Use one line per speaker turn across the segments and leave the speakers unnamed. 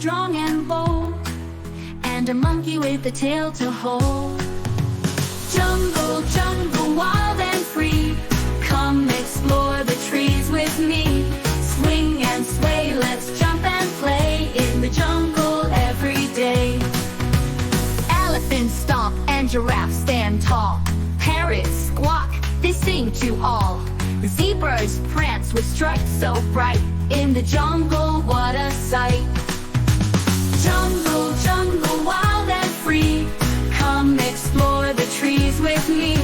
strong and bold, and a monkey with a tail to hold. Jungle, jungle, wild and free, come explore the trees with me. Swing and sway, let's jump and play in the jungle every day. Elephants stomp and giraffes stand tall. Parrots squawk, they sing to all. Zebras prance with stripes so bright. In the jungle, what a sight. Jungle, jungle, wild and free, come explore the trees with me.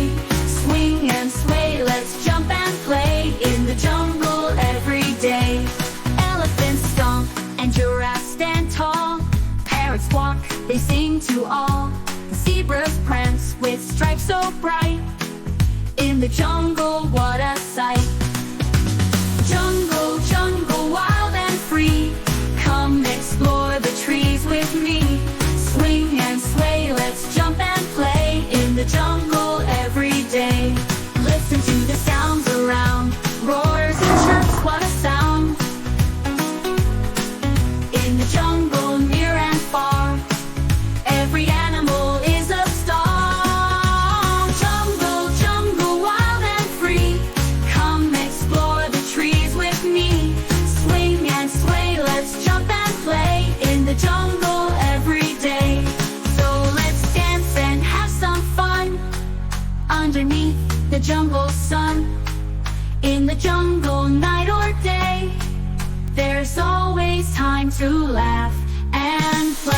Swing and sway, let's jump and play in the jungle every day. Elephants stomp and giraffes stand tall. Parrots walk, they sing to all. Zebras prance with stripes so bright. In the jungle, what a sight. Jungle, jungle, wild and free, come explore the trees with me. Swing and sway, let's jump and play in the jungle every day. Listen to the sounds around, roars and chirps, what a sound. In the jungle, near and far, every animal is a star. Jungle, jungle, wild and free, come explore the trees with me. Swing and sway, let's jump and play in the jungle every day. So let's dance and have some fun underneath the jungle sun. In the jungle, night or day, there's always time to laugh and play.